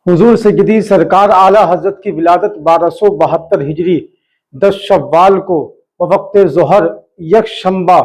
हुजूर सैयदी सरकार आला हजरत की विलादत 1272 हिजरी 10 शव्वाल को वक्त ज़ोहर यकशंबा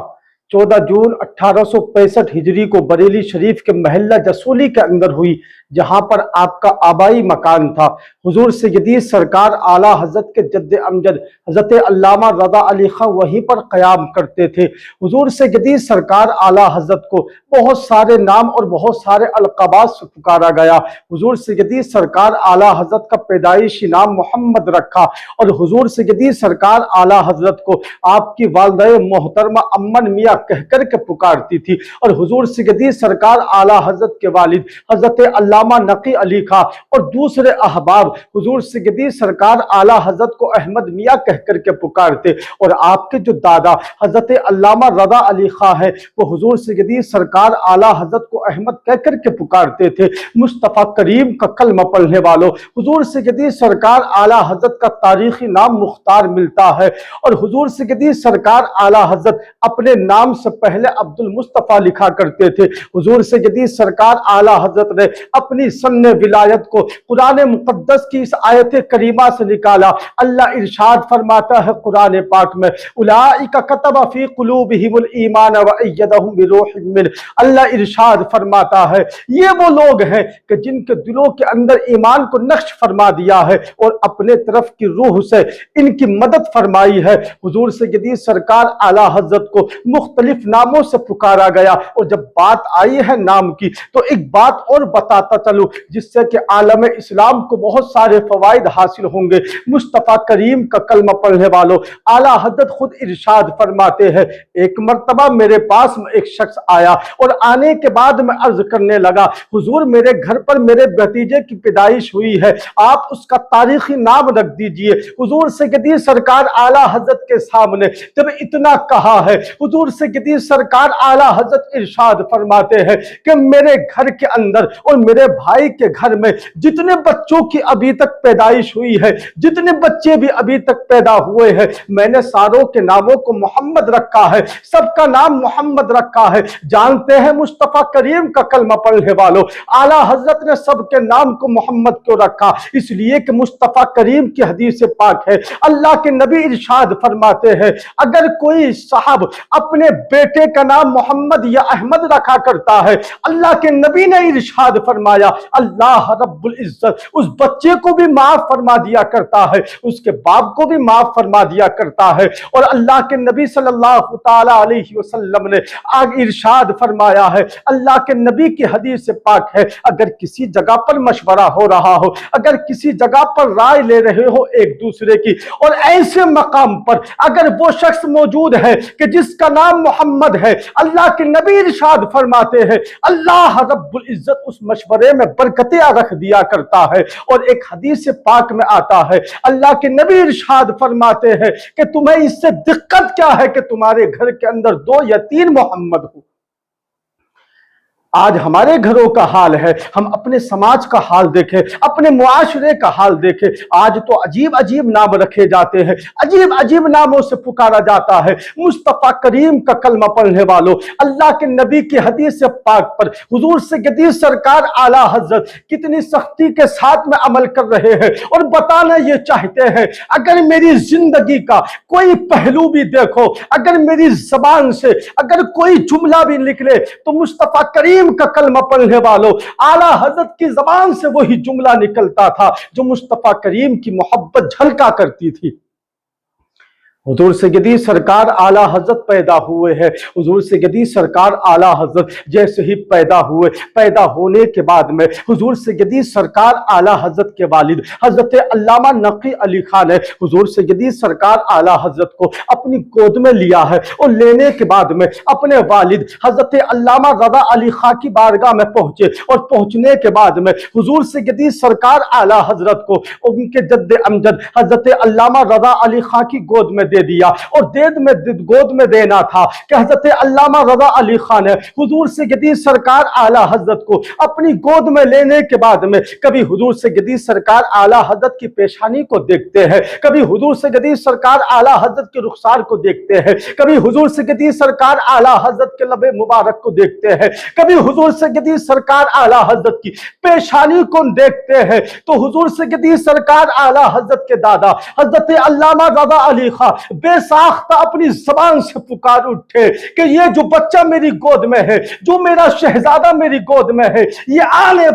14 जून 1865 हिजरी को बरेली शरीफ के महल्ला जसूली के अंदर हुई, जहां पर आपका आबाई मकान था। हुजूर सैयदी सरकार आला हजरत के जद्द अमजद हजरत अल्लामा रज़ा अली खां वहीं पर क़याम करते थे। हुजूर सैयदी सरकार आला हजरत को बहुत सारे नाम और बहुत सारे अलक़ाबात से पुकारा गया। हुजूर सैयदी सरकार आला हजरत का पैदाइशी नाम मोहम्मद रखा और हुजूर सैयदी सरकार आला हजरत को आपकी वालिदा मोहतरमा अम्मन मियाँ कहकर के पुकारती थी। और हुजूर सैयदी सरकार आला हजरत के वालिद हजरत अल्लामा नकी अली खां और दूसरे अहबाब हुजूर सैयदी सरकार आला हजरत को अहमद मियाँ कहकर के पुकारते। और आपके जो दादा हजरत अल्लामा रज़ा अली खां है वो हुजूर सैयदी सरकार आला हजरत को अहमद कहकर के पुकारते थे। मुस्तफ़ा करीम का कलमा पढ़ने वालों, हुजूर सैयदी सरकार आला हजरत का तारीखी नाम मुख्तार मिलता है। और हुजूर सैयदी सरकार आला हजरत अपने नाम से पहले अब्दुल मुस्तफ़ा लिखा करते थे। हुजूर सैयदी सरकार आला हजरत ने अपनी सन्ने विलायत को कुरान मुक़द्दस की इस आयत करीमा से निकाला। अल्लाह इरशाद फरमाता है कुरान पाक में, उलाइका कतबा फी कुलूबिहिमुल ईमान व अय्यदहुम बिरूहिम मिन। अल्लाह इरशाद फरमाता है ये वो लोग हैं कि जिनके दिलों के अंदर ईमान को नक्श फरमा दिया है और अपने तरफ की रूह से इनकी मदद फरमाई है। हुजूर सैयदी सरकार आला हजरत को मुख्तलिफ नामों से पुकारा गया। और जब बात आई है नाम की तो एक बात और बताता चलूं जिससे कि आलम इस्लाम को बहुत सारे फवाइद हासिल होंगे। मुस्तफ़ा करीम का कलमा पढ़ने वालों, आला हजरत खुद इरशाद फरमाते हैं, एक मर्तबा मेरे पास में एक शख्स आया और आने के बाद मैं अर्ज करने लगा, हुजूर मेरे घर पर मेरे भतीजे की पैदाइश हुई है, आप उसका तारीखी नाम रख दीजिए। हुजूर सैयदी सरकार आला हजरत के सामने जब इतना कहा है, हुजूर सैयदी सरकार आला हजरत इरशाद फरमाते हैं कि मेरे घर के अंदर और मेरे भाई के घर में जितने बच्चों की अभी तक पैदाइश हुई है, जितने बच्चे भी अभी तक पैदा हुए हैं, मैंने सारों के नामों को मोहम्मद रखा है, सबका नाम मोहम्मद रखा है। जानते हैं मुस्तफ़ा करीम का कलमा पढ़ने वालों, आला हजरत ने सबके नाम को मोहम्मद क्यों रखा? इसलिए कि मुस्तफ़ा करीम की हदीस से पाक है, अल्लाह के नबी इरशाद फरमाते हैं, अगर कोई साहब अपने बेटे का नाम मोहम्मद या अहमद रखा करता है, अल्लाह के नबी ने इरशाद फरमाया अल्लाह रब्बुल इज्जत उस बच्चे को भी माफ फरमा दिया करता है, उसके बाप को भी माफ फरमा दिया करता है। और अल्लाह के नबी सल्लल्लाहु ताला अलैहि वसल्लम ने आगे इरशाद फरमाया है, अल्लाह के नबी की हदीस से पाक है, अगर किसी जगह पर मशवरा हो रहा हो, अगर किसी जगह पर राय ले रहे हो एक दूसरे की, और ऐसे मकाम पर अगर वो शख्स मौजूद है कि जिसका नाम मोहम्मद है, अल्लाह के नबी इरशाद फरमाते हैं अल्लाह रब्बुल इज्जत उस मशवरे में बरकतें रख दिया करता है। और एक हदीस पाक में आता है, अल्लाह के नबी इरशाद फरमाते हैं कि तुम्हें इससे दिक्कत क्या है कि तुम्हारे घर के अंदर 2 या 3 मोहम्मद हो। आज हमारे घरों का हाल है, हम अपने समाज का हाल देखें, अपने मुआशरे का हाल देखें, आज तो अजीब अजीब नाम रखे जाते हैं, अजीब अजीब नामों से पुकारा जाता है। मुस्तफ़ा करीम का कलमा पढ़ने वालों, अल्लाह के नबी की हदीस से पाक पर हुजूर सैयदी सरकार आला हजरत कितनी सख्ती के साथ में अमल कर रहे हैं और बताना ये चाहते हैं, अगर मेरी जिंदगी का कोई पहलू भी देखो, अगर मेरी जबान से अगर कोई जुमला भी निकले तो मुस्तफ़ा करीम का कलमा पढ़ने वालों, आला हजरत की जबान से वही जुमला निकलता था जो मुस्तफ़ा करीम की मोहब्बत झलका करती थी। हुजूर सैयदी सरकार आला हजरत पैदा हुए हैं। हुजूर सैयदी सरकार आला हजरत जैसे ही पैदा हुए, पैदा होने के बाद में हुजूर सैयदी सरकार आला हजरत के वालिद हजरत अल्लामा नकी अली खान ने हुजूर सैयदी सरकार आला हजरत को अपनी गोद में लिया है। और लेने के बाद में अपने वालिद हजरत अल्लामा रज़ा अली खां की बारगाह में पहुंचे और पहुंचने के बाद में हुजूर सैयदी सरकार आला हजरत को उनके जद्द अमजद हजरत अल्लामा रज़ा अली खां की गोद में दे दिया, और गोद में देना था कि हजरत अल्लामा रजा अली खान है हुजूर से जदीद सरकार आला हजरत को अपनी गोद में लेने के बाद में कभी हुजूर से जदीद सरकार आला हजरत की पेशानी को देखते हैं, कभी हुजूर से जदीद सरकार आला हजरत के रुखसार को देखते हैं, कभी हुजूर से जदीद सरकार आला हजरत के लबे मुबारक को देखते हैं, कभी हुजूर से जदीद सरकार आला हजरत की पेशानी को देखते हैं। तो हुजूर से जदीद सरकार आला हजरत के दादा हजरत अल्लामा रजा अली खान बेसाख्ता अपनी जबान से पुकार उठे कि ये जो बच्चा मेरी गोद में है, जो मेरा शहजादा मेरी गोद में है, ये आने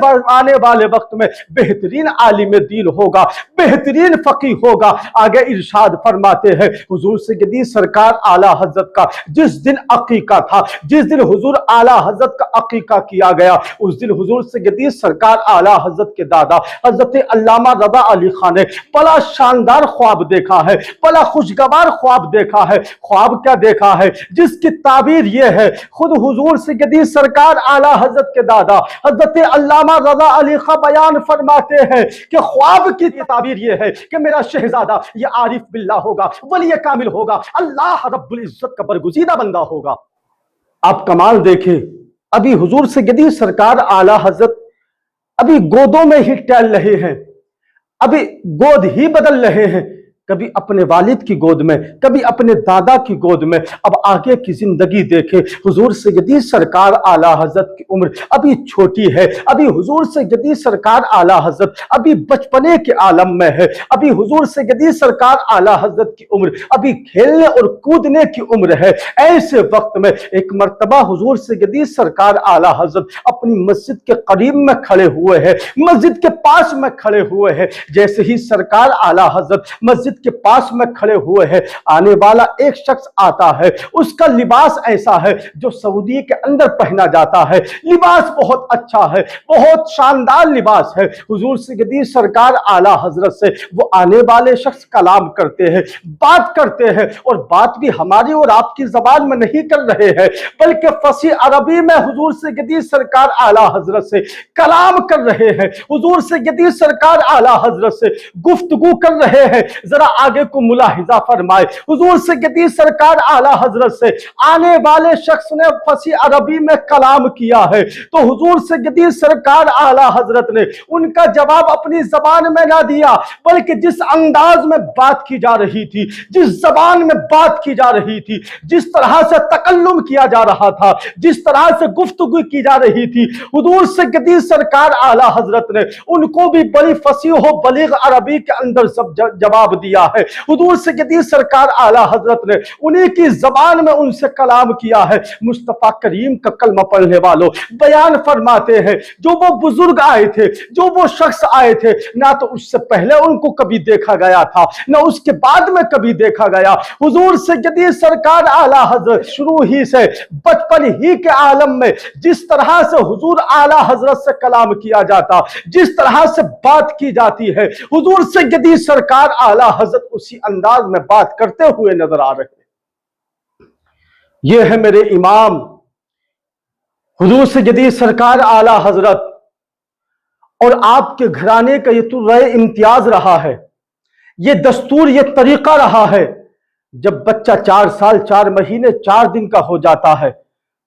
वाले वक्त में बेहतरीन आलिम दीन होगा, बेहतरीन फकीह होगा। आगे इरशाद फरमाते हैं हुजूर से जदीद सरकार आला हजरत का जिस दिन अकीका था, जिस दिन हुजूर आला हजरत का अकीका किया गया, उस दिन हुजूर से जदीद सरकार आला हजरत के दादा हजरत अल्लामा रजा अली खान ने बड़ा शानदार ख्वाब देखा है, बड़ा खुशगवार ख्वाब देखा है। ख्वाब क्या देखा है जिसकी ताबीर ये है, खुद हुजूर से जदीद सरकार आला हजरत के दादा हजरत अल्लामा रजा अली खान बयान फरमाते हैं कि ख्वाब की ताबीर ये है कि मेरा शहजादा ये आरिफ बिल्लाह होगा, वली कामिल होगा, अल्लाह रब्बुल इज्जत का बरगुज़ीदा बंदा होगा। आप कमाल देखें, अभी हुजूर से जदीद सरकार आला हजरत अभी गोदों में ही टहल रहे हैं, अभी गोद ही बदल रहे हैं, कभी अपने वालिद की गोद में, कभी अपने दादा की गोद में। अब आगे की जिंदगी देखे, हुजूर से जदीद सरकार आला हजरत की उम्र अभी छोटी है, अभी हुजूर से जदीद सरकार आला हजरत अभी बचपने के आलम में है, अभी हुजूर से जदीद सरकार आला हजरत की उम्र अभी खेलने और कूदने की उम्र है। ऐसे वक्त में एक मर्तबा हुजूर से जदीद सरकार आला हजरत अपनी मस्जिद के करीब में खड़े हुए हैं, मस्जिद के पास में खड़े हुए हैं। जैसे ही सरकार आला हजरत मस्जिद के पास में खड़े हुए हैं, आने वाला एक शख्स आता है, उसका लिबास ऐसा है जो सऊदी के अंदर पहना जाता है, लिबास बहुत अच्छा है, बहुत शानदार लिबास है। हुजूर से जदीद सरकार आला हजरत से वो आने वाले शख्स कलाम करते हैं, बात करते हैं, और बात भी हमारी और आपकी जबान में नहीं कर रहे हैं, बल्कि फसी अरबी में हुजूर से जदीद सरकार आला हजरत से कलाम कर रहे हैं, हुजूर से जदीद सरकार आला हजरत से गुफ्तगू कर रहे हैं। जरा आगे को मुलाहिजा फरमाए, हुजूर से जदीद सरकार आला हजरत से आने वाले शख्स ने फसी अरबी में कलाम किया है, तो हुजूर से जदीद सरकार आला हजरत ने उनका जवाब अपनी जबान में ना दिया, बल्कि जिस अंदाज में बात की जा रही थी, जिस जबान में बात की जा रही थी, जिस तरह से तकल्लुम किया जा रहा था, जिस तरह से गुफ्तगू की जा रही थी, हुजूर से जदीद सरकार आला हजरत ने उनको भी बड़ी फसीह बलीग अरबी के अंदर सब जवाब दिया है। हुजूर से जदीद सरकार आला हजरत ने उन्हीं की जबान में उनसे कलाम किया है। मुस्तफा करीम का कलमा पढ़ने वालों बयान फरमाते हैं, जो वो बुजुर्ग आए थे, जो वो शख्स आए थे, ना तो उससे पहले उनको कभी देखा गया था, ना उसके बाद में कभी देखा गया। हुजूर से जदीद सरकार आला हजरत शुरू ही से बचपन ही के आलम में जिस तरह से हुजूर आला हजरत से कलाम किया जाता, जिस तरह से बात की जाती है, हुजूर से जदीद सरकार आला हजरत उसी अंदाज में बात करते हुए नजर आ रहे हैं। ये है मेरे इमाम हुजूर से जदीद सरकार आला हजरत, और आपके घराने का ये तो रहे इम्तियाज रहा है, ये दस्तूर, ये तरीका रहा है। जब बच्चा 4 साल 4 महीने 4 दिन का हो जाता है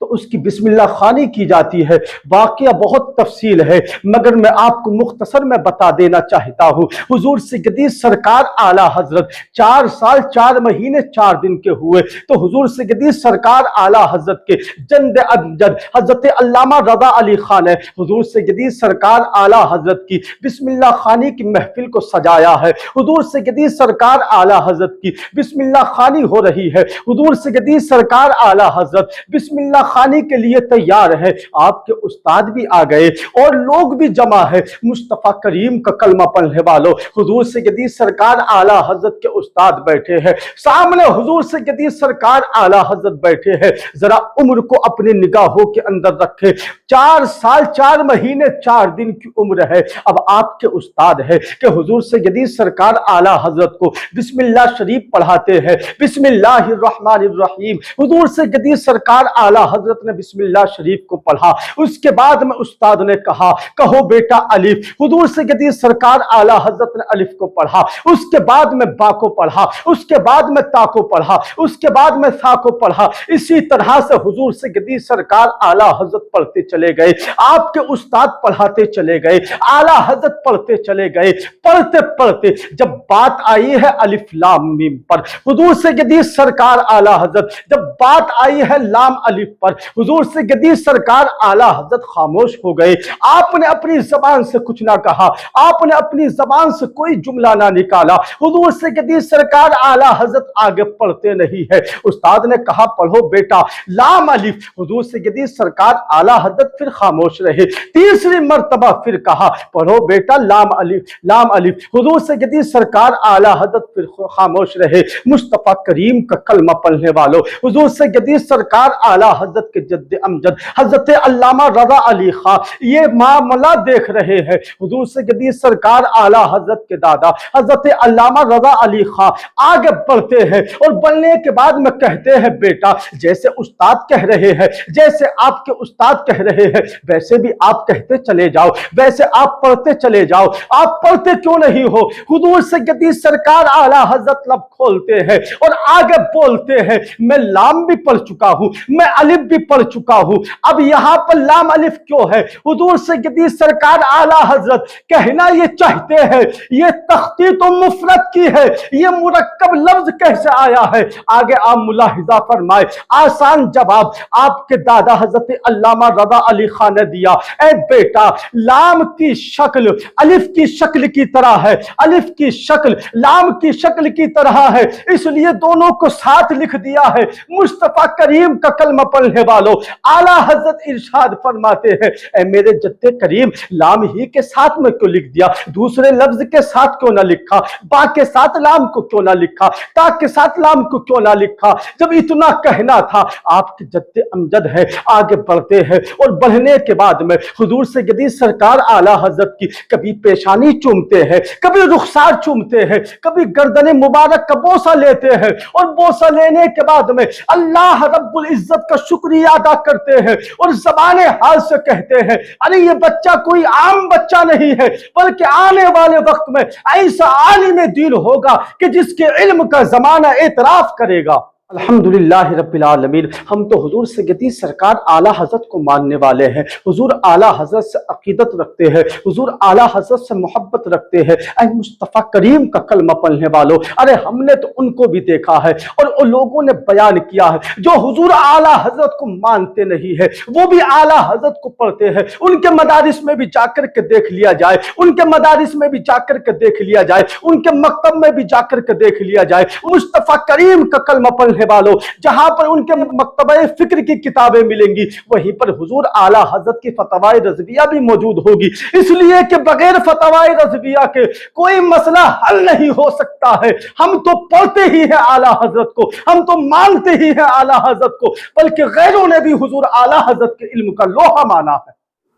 तो उसकी बिस्मिल्लाह खानी की जाती है। वाकया बहुत तफसील है, मगर मैं आपको मुख्तसर में बता देना चाहता हूँ। हुजूर से जदीद सरकार आला हजरत 4 साल 4 महीने 4 दिन के हुए तो हुजूर से जदीद सरकार आला हजरत के जंद अमजद हजरत अल्लामा रजा अली खान ने हुजूर से जदीद सरकार आला हजरत की बिस्मिल्लाह खानी की महफिल को सजाया है। हुजूर से जदीद सरकार आला हजरत की बिस्मिल्लाह खानी हो रही है। हुजूर से जदीद सरकार आला हजरत बिस्मिल्लाह खानी के लिए तैयार है। आपके उस्ताद भी आ गए और लोग भी जमा है। मुस्तफा करीम का कलमा पढ़ने वालों, हुजूर से जदीद सरकार आला हजरत के उस्ताद बैठे हैं, सामने हुजूर से जदीद सरकार आला हजरत बैठे हैं। जरा उम्र को अपने निगाहों के अंदर रखे। 4 साल 4 महीने 4 दिन की उम्र है। अब आपके उस्ताद है कि हुजूर से जदीद सरकार आला हजरत को बिस्मिल्लाह शरीफ पढ़ाते हैं। बिस्मिल्लाहिर्रहमानिर्रहीम। हुजूर से जदीद सरकार आला हजरत ने बिस्मिल्लाह शरीफ को पढ़ा। उसके बाद में उस्ताद ने कहा कहो बेटा अलिफ। हुजूर से गदीर सरकार आला हजरत ने अलिफ को पढ़ा, उसके बाद में बा को पढ़ा, उसके बाद में ता को पढ़ा, उसके बाद में सा को पढ़ा। इसी तरह से हुजूर से गदीर सरकार आला हजरत पढ़ते चले गए, आपके उस्ताद पढ़ाते चले गए, आला हजरत पढ़ते चले गए। पढ़ते पढ़ते जब बात आई है अलिफ लाम मीम पर, हुजूर से गदीर सरकार आला हजरत, जब बात आई है लाम अलिफ पर, हुजूर से गदीर सरकार आला हजरत खामोश हो गए। आपने अपनी जबान से कुछ ना कहा, आपने अपनी जबान से कोई जुमला ना निकाला। हुजूर से गदीर सरकार आला हजरत आगे पढ़ते नहीं है। उस्ताद ने कहा पढ़ो बेटा लाम अलिफ। हुजूर से गदीर सरकार आला हजरत फिर खामोश रहे। तीसरी मर्तबा फिर कहा पढ़ो बेटा लाम अलिफ, लाम अलिफ। हुजूर से गदीर सरकार आला हजरत फिर खामोश रहे। मुस्तफा करीम का कलमा पढ़ने वालों, हुजूर से गदीर सरकार आला हजरत के जद्द अमजद हजरत अल्लामा रजा अली खां ये मामला देख रहे हैं। हुजूर से गदीर सरकार आला हजरत के दादा हजरत अल्लामा रजा अली खां आगे बढ़ते हैं और बढ़ने के बाद में कहते हैं बेटा जैसे उस्ताद कह रहे हैं, जैसे आपके उस्ताद कह रहे हैं, वैसे भी आप कहते चले जाओ, वैसे आप पढ़ते चले जाओ। आप पढ़ते क्यों नहीं हो? हुजूर से गदीर सरकार आला हजरत लब खोलते हैं और आगे बोलते हैं मैं लाम भी पढ़ चुका हूं, मैं अलिफ भी पढ़ चुका हूं, अब यहां पर लाम अलिफ क्यों है? हुजूर से गदीर सरकार आला हजरत कहना ये चाहते हैं ये तख्ती तो मुफरत की है, ये मुरक्कब लफ्ज कैसे आया है? आगे आप मुलाहिजा फरमाए। आसान जवाब आपके दादा हजरत अल्लामा रजा अली खान ने दिया। ए बेटा लाम की शक्ल अलिफ की शक्ल की तरह है, अलिफ की शक्ल लाम की शक्ल की तरह है, इसलिए दोनों को साथ लिख दिया है। मुस्तफा करीम का कलमा पढ़ने वालों, आला हजरत इरशाद फरमाते हैं ए मेरे जद्दे करीम लाम ही के साथ में क्यों लिख दिया? दूसरे लफ्ज के साथ क्यों ना लिखा? बा के साथ लाम को क्यों ना लिखा? ता के साथ लाम को क्यों ना लिखा? जब इतना कहना था आपके जद्दे अमजद है। आगे बढ़ते हैं और बढ़ने के बाद में हुजूर से गदीर सरकार आला हजरत की कभी पेशानी चूमते हैं, कभी रुखसार चूमते हैं, कभी गर्दन मुबारक का बोसा लेते हैं और बोसा लेने के बाद में अल्लाह रब्बुल इज्जत का शुक्रिया अदा करते हैं और ज़बाने हाल से कहते हैं अरे ये बच्चा कोई आम बच्चा नहीं है, बल्कि आने वाले वक्त में ऐसा आलिम दीन होगा कि जिसके इल्म का जमाना एतराफ करेगा। अल्हम्दुलिल्लाह रब्बिल आलमीन। हम तो हुजूर से गदीर सरकार आला हजरत को मानने वाले हैं, हुजूर आला हजरत से अकीदत रखते हैं, हुजूर आला हजरत से मोहब्बत रखते हैं। ऐ मुस्तफ़ा करीम का कलमा पढ़ने वालों, अरे हमने तो उनको भी देखा है और उन लोगों ने बयान किया है जो हुजूर आला हजरत को मानते नहीं है, वो भी आला हजरत को पढ़ते हैं। उनके मदारिस में भी जाकर के देख लिया जाए, उनके मदारिस में भी जाकर के देख लिया जाए, उनके मकतब में भी जाकर के देख लिया जाए। मुस्तफ़ा करीम का कलमा पढ़ने वालों, जहां पर उनके मकतबे फिक्र की किताबें मिलेंगी वहीं पर हुजूर आला हजरत की फतवाए रज़विया भी मौजूद होगी, इसलिए कि बगैर फतवाए रज़विया के कोई मसला हल नहीं हो सकता है। हम तो पढ़ते ही हैं आला हजरत को, हम तो मानते ही हैं आला हजरत को, बल्कि गैरों ने भी हुजूर आला हजरत के इल्म का लोहा माना है।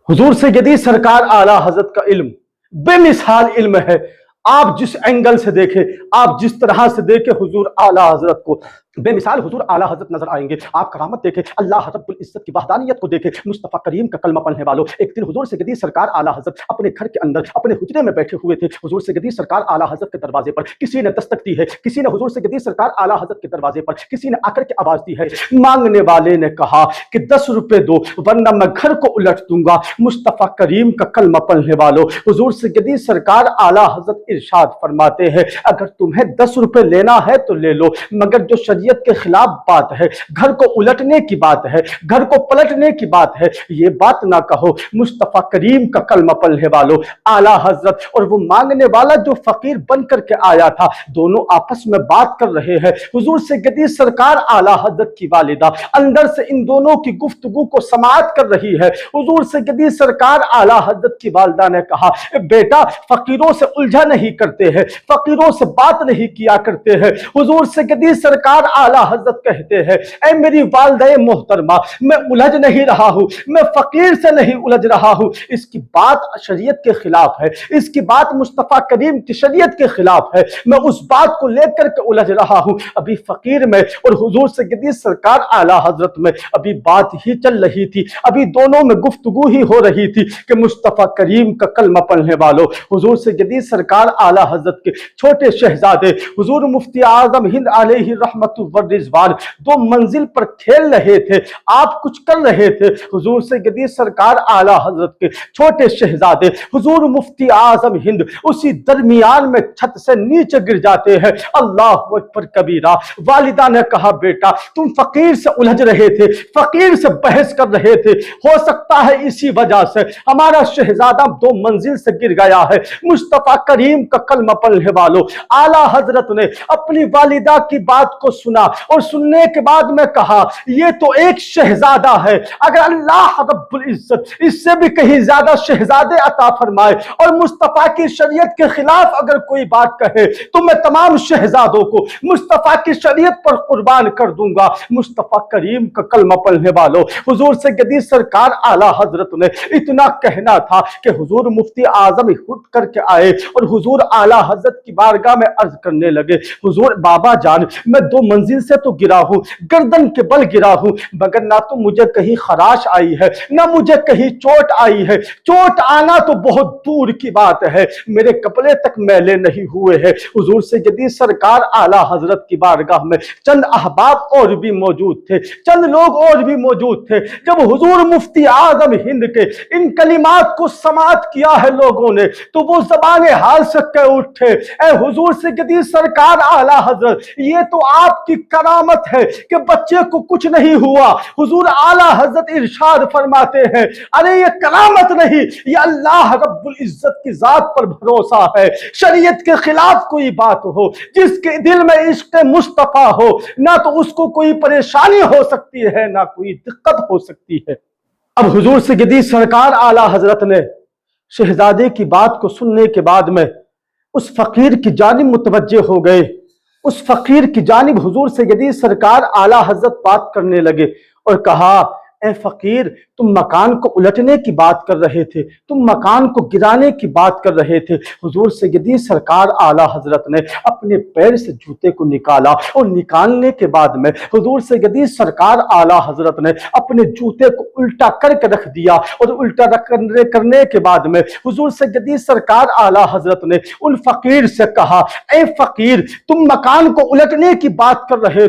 हुजूर से गदीर सरकार आला हजरत का इल्म बेमिसाल इल्म है। आप जिस एंगल से देखें, आप जिस तरह से देखें हुजूर आला हजरत को बेमिसाल हुजूर आला हजरत नजर आएंगे। आप करामत देखें, अल्लाह रब्बुल इज्जत की वहदानियत को देखें। मुस्तफ़ा करीम का कलमा पढ़ने वालों, एक दिन हुजूर से गदीर सरकार आला हजरत अपने घर के अंदर अपने हुजरे में बैठे हुए थे। हुजूर से गदीर सरकार आला हजरत के दरवाजे पर किसी ने दस्तक दी है, किसी ने हुजूर से गदीर सरकार आला हजरत के दरवाजे पर किसी ने आकर के आवाज दी है। मांगने वाले ने कहा कि 10 रुपए दो वरना मैं घर को उलट दूंगा। मुस्तफ़ा करीम का कलमा पढ़ने वालों, हुजूर से गदीर सरकार आला हजरत इरशाद फरमाते हैं अगर तुम्हें 10 रुपए लेना है तो ले लो, मगर जो शरीयत के खिलाफ बात है, घर को उलटने की बात है, घर को पलटने की बात है, ये बात ना कहो। मुस्तफ़ा करीम का कलमा पढ़ने वालों, आला हजरत और वो मांगने वाला जो फकीर बन करके आया था, दोनों आपस में बात कर रहे हैं। हुजूर से गदीर सरकार आला हजरत की वालिदा अंदर से इन दोनों की गुफ्तगू को समाअत कर रही है। हुजूर से गदीर सरकार आला हजरत की वालिदा ने कहा बेटा फकीरों से उलझा नहीं करते हैं, फकीरों से बात नहीं किया करते हैं। हुजूर से गदीर सरकार आला हजरत कहते हैं, ऐ मेरी वालिदा मोहतरमा, मैं उलझ नहीं रहा हूं, मैं फकीर से नहीं उलझ रहा हूं। इसकी बात शरीयत के खिलाफ है, इसकी बात मुस्तफा करीम की शरीयत के खिलाफ है, मैं उस बात को लेकर के उलझ रहा हूं। अभी फकीर में और हुजूर सय्यदी सरकार आला हजरत में अभी बात ही चल रही थी, अभी दोनों में गुफ्तगू ही हो रही थी कि मुस्तफा करीम का कलमा पढ़ने वालों, हुजूर सय्यदी सरकार आला हजरत के छोटे शहजादे हुजूर मुफ्ती आजम हिंद अलैहि रहमतुल व रिजवान दो मंजिल पर खेल रहे थे, आप कुछ कर रहे थे। हुजूर सय्यदी सरकार आला हजरत के छोटे शहजादे हुजूर मुफ्ती आजम हिंद उसी दरमियान में छत से नीचे गिर जाते हैं। अल्लाह अकबर कबीरा। वालिदा ने कहा, बेटा तुम फकीर से उलझ रहे थे, फकीर से बहस कर रहे थे, हो सकता है इसी वजह से हमारा शहजादा दो मंजिल से गिर गया है। मुस्तफा करीम का कलमा पढ़ने वालों, आला हजरत ने अपनी वालिदा की बात को सुना और सुनने के बाद में कहा, ये तो एक शहजादा है, अगर अल्लाह रब्बुल इज्जत इससे भी कहीं ज्यादा शहजादे अता फरमाए और मुस्तफा की शरीयत के खिलाफ अगर कोई बात कहे तो मैं तमाम शहजादों को मुस्तफा की शरीयत पर कुर्बान कर दूंगा। मुस्तफा करीम का कलमा पढ़ने वालों, हुजूर सय्यदी सरकार आला हजरत ने इतना कहना था कि हुजूर मुफ्ती आजम उठ करके आए और हुजूर आला हजरत की बारगाह में अर्ज करने लगे, हुजूर बाबा जान, मैं दो मंजिल से तो गिरा हूं, गर्दन के बल गिरा हूं, मगर ना तो मुझे कहीं खराश आई है, ना मुझे कहीं चोट आई है। चोट आना तो बहुत दूर की बात है, मेरे कपड़े तक मैले नहीं हुए हैं। हुजूर सय्यदी सरकार आला हजरत की बारगाह में चंद अहबाब और भी मौजूद थे, चंद लोग और भी मौजूद थे। जब हुजूर मुफ्ती आजम हिंद के इन कलिमात को समात किया है लोगों ने, तो वो ज़बान हाल से कह उठे, ऐ हुजूर सय्यदी सरकार आला हजरत, ये तो आपकी करामत है कि बच्चे को कुछ नहीं हुआ। हुजूर आला हजरत इरशाद फरमाते हैं, अरे ये करामत नहीं, ये अल्लाह रब्बुल इज्जत की जात पर भरोसा है। शरीयत के खिलाफ कोई बात हो, जिसके दिल में इश्क मुस्तफा हो, ना तो उसको कोई परेशानी हो सकती है, ना कोई दिक्कत हो सकती है। अब हुजूर सय्यदी सरकार आला हजरत ने शहजादे की बात को सुनने के बाद में उस फकीर की जानिब मुतवज्जे हो गए। उस फकीर की जानिब हुजूर सय्यदी सरकार आला हजरत बात करने लगे और कहा, ए फकीर, तुम मकान को उलटने की बात कर रहे थे, तुम मकान को गिराने की बात कर रहे थे। हुजूर सय्यदी सरकार आला हजरत ने अपने पैर से जूते को निकाला और निकालने के बाद में हुजूर सय्यदी सरकार आला हजरत ने अपने जूते को उल्टा करके रख दिया और उल्टा करने के बाद में हुजूर सय्यदी सरकार आला हजरत ने उन फकीर से कहा, ए फकीर, तुम मकान को उलटने की बात कर रहे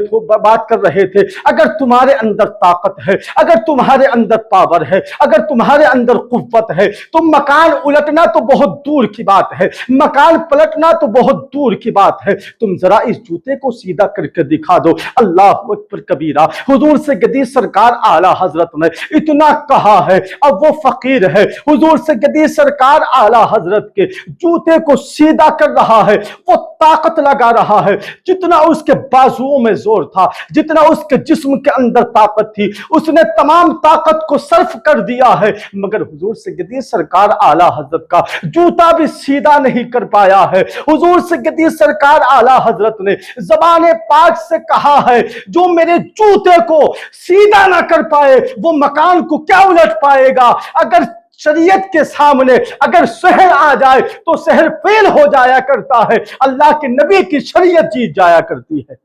थे, अगर तुम्हारे अंदर ताकत है, अगर तुम्हारे अंदर पावर है, अगर तुम्हारे अंदर कुव्वत है, तो मकान उलटना तो बहुत दूर की बात है, मकान पलटना तो बहुत दूर की बात है। तुम जरा इस जूते को सीधा करके दिखा दो। अल्लाह अकबर कबीरा। हुजूर सय्यदी सरकार आला हजरत ने इतना कहा है, अब वो फकीर है, हुजूर सय्यदी सरकार आला हजरत के जूते को सीधा कर रहा है, वो ताकत लगा रहा है, जितना उसके बाजुओं में जोर था, जितना उसके जिस्म के अंदर ताकत थी, उसने तमाम ताकत को सर्फ कर दिया है, मगर हुजूर सय्यदी सरकार आला हजरत का जूता भी सीधा नहीं कर पाया है। हुजूर सय्यदी सरकार आला हजरत ने ज़बान पाक से कहा है, जो मेरे जूते को सीधा ना कर पाए वो मकान को क्या उलट पाएगा। अगर शरीयत के सामने अगर शहर आ जाए तो शहर फेल हो जाया करता है, अल्लाह के नबी की शरीयत जीत जाया करती है।